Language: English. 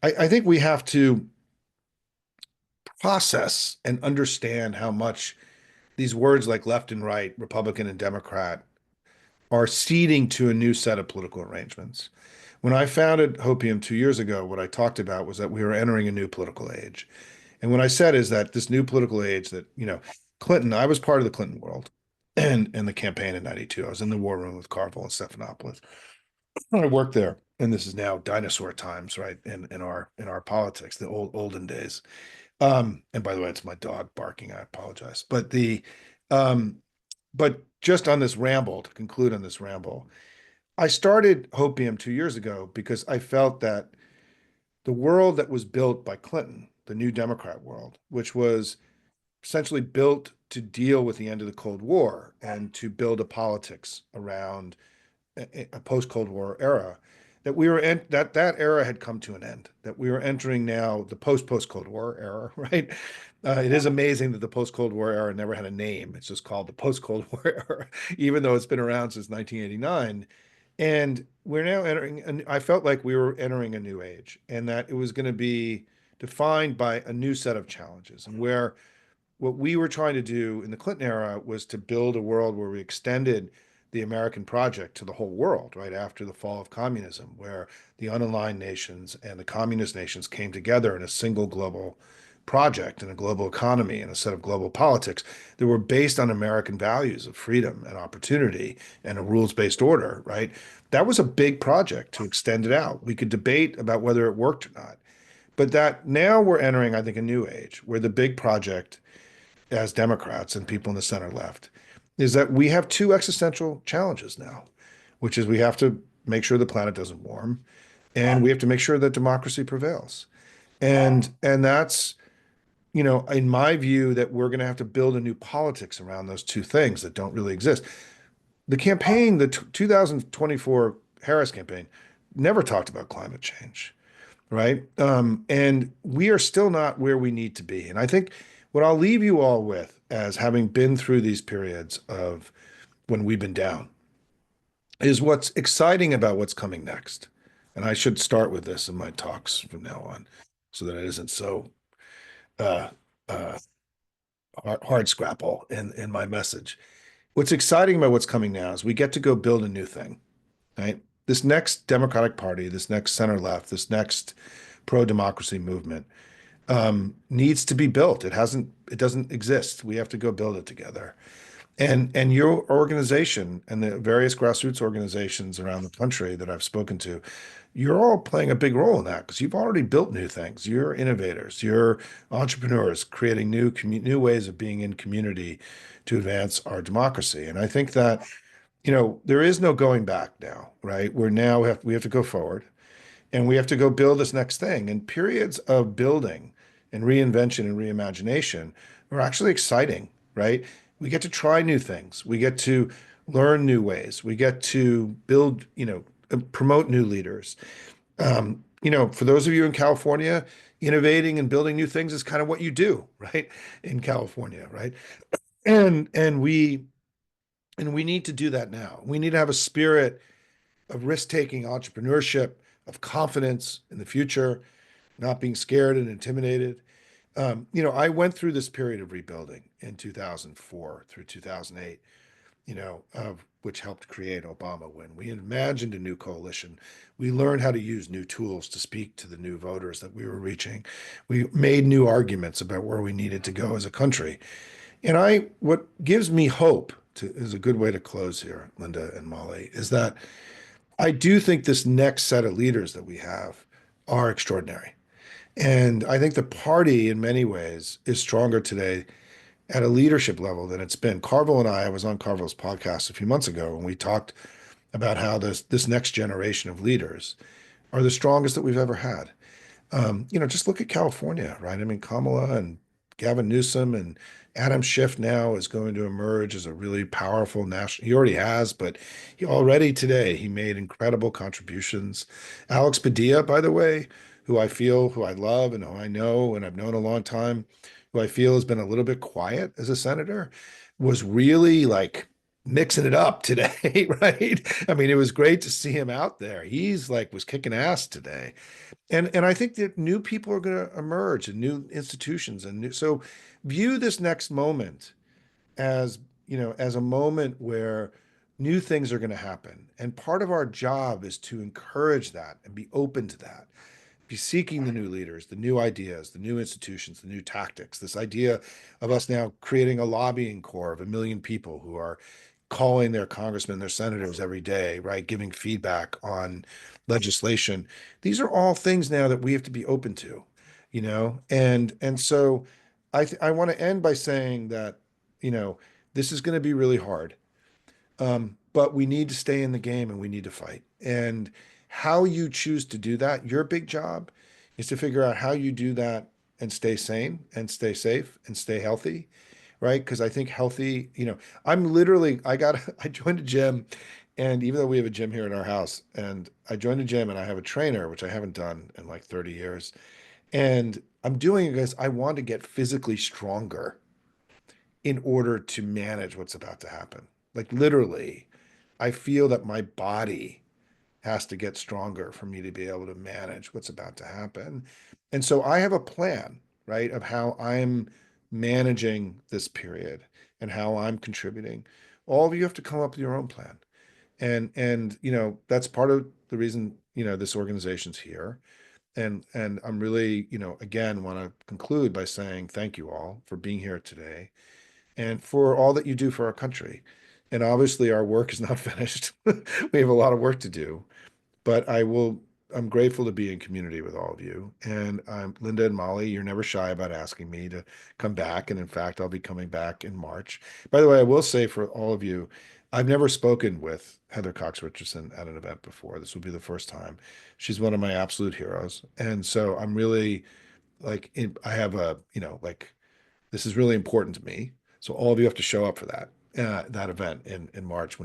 I think we have to process and understand how much these words like left and right, Republican and Democrat, are ceding to a new set of political arrangements. When I founded Hopium 2 years ago, what I talked about was that we were entering a new political age. And what I said is that this new political age that, Clinton, I was part of the Clinton world and the campaign in 92. I was in the war room with Carville and Stephanopoulos. I worked there. And this is now dinosaur times, right? In our politics, the olden days. And by the way, it's my dog barking. I apologize. Um, but just on this ramble, to conclude on this ramble, I started Hopium 2 years ago because I felt that the world that was built by Clinton, the new Democrat world, which was essentially built to deal with the end of the Cold War and to build a politics around a post-Cold War era, that we were that era had come to an end, that we were entering now the post-Cold War era, right? It is amazing that the post-Cold War era never had a name. It's just called the post-Cold War era, even though it's been around since 1989. And we're now entering, and I felt like we were entering a new age and that it was going to be defined by a new set of challenges and where what we were trying to do in the Clinton era was to build a world where we extended the American project to the whole world, right after the fall of communism, where the unaligned nations and the communist nations came together in a single global project and a global economy and a set of global politics that were based on American values of freedom and opportunity and a rules-based order, right? That was a big project to extend it out. We could debate about whether it worked or not. But that now we're entering, I think, a new age where the big project as Democrats and people in the center left is that we have two existential challenges now, which is we have to make sure the planet doesn't warm, and we have to make sure that democracy prevails. And that's, in my view, that we're going to have to build a new politics around those two things that don't really exist. The campaign, the 2024 Harris campaign, never talked about climate change, right? And we are still not where we need to be. And I think what I'll leave you all with, as having been through these periods of when we've been down, is what's exciting about what's coming next. And I should start with this in my talks from now on, so that it isn't so uh, uh, hard scrapple in my message. What's exciting about what's coming now is we get to go build a new thing, right? This next Democratic Party, this next center left, this next pro-democracy movement needs to be built. It doesn't exist. We have to go build it together. And your organization and the various grassroots organizations around the country that I've spoken to, you're all playing a big role in that because you've already built new things. You're innovators, you're entrepreneurs creating new ways of being in community to advance our democracy. And I think that, there is no going back now, right? We have to go forward and we have to go build this next thing. And periods of building and reinvention and reimagination are actually exciting, right? We get to try new things. We get to learn new ways. We get to build, promote new leaders. For those of you in California, innovating and building new things is kind of what you do, right? In California, right? And we need to do that now. We need to have a spirit of risk-taking entrepreneurship, of confidence in the future, not being scared and intimidated. I went through this period of rebuilding in 2004 through 2008, which helped create Obama when we imagined a new coalition. We learned how to use new tools to speak to the new voters that we were reaching. We made new arguments about where we needed to go as a country. And what gives me hope is a good way to close here, Linda and Molly, is that I do think this next set of leaders that we have are extraordinary. And I think the party, in many ways, is stronger today at a leadership level than it's been. I was on Carville's podcast a few months ago, and we talked about how this next generation of leaders are the strongest that we've ever had. Just look at California, right? I mean, Kamala and Gavin Newsom and Adam Schiff now is going to emerge as a really powerful national. He already has, but he made incredible contributions. Alex Padilla, by the way, who I love and who I know and I've known a long time, who I feel has been a little bit quiet as a senator, was really like mixing it up today, right? I mean, it was great to see him out there. He's like was kicking ass today. And I think that new people are going to emerge and new institutions and new, so view this next moment as, as a moment where new things are going to happen. And part of our job is to encourage that and be open to that, be seeking the new leaders, the new ideas, the new institutions, the new tactics. This idea of us now creating a lobbying corps of 1 million people who are calling their congressmen, their senators every day, right? Giving feedback on legislation. These are all things now that we have to be open to, and so I want to end by saying that, you know, this is going to be really hard. But we need to stay in the game and we need to fight. And how you choose to do that, your big job is to figure out how you do that and stay sane and stay safe and stay healthy, right? Because I think healthy, I joined a gym, and even though we have a gym here in our house, and I joined a gym and I have a trainer, which I haven't done in like 30 years. And I'm doing it because I want to get physically stronger in order to manage what's about to happen. Like literally, I feel that my body has to get stronger for me to be able to manage what's about to happen. And so I have a plan, right, of how I'm managing this period and how I'm contributing. All of you have to come up with your own plan. And that's part of the reason, this organization's here. And I'm really, again, want to conclude by saying thank you all for being here today and for all that you do for our country. And obviously, our work is not finished. We have a lot of work to do, but I'm grateful to be in community with all of you. And Linda and Molly, you're never shy about asking me to come back. And in fact, I'll be coming back in March. By the way, I will say for all of you, I've never spoken with Heather Cox Richardson at an event before. This will be the first time. She's one of my absolute heroes. And so I'm really I have like, this is really important to me. So all of you have to show up for that event in March.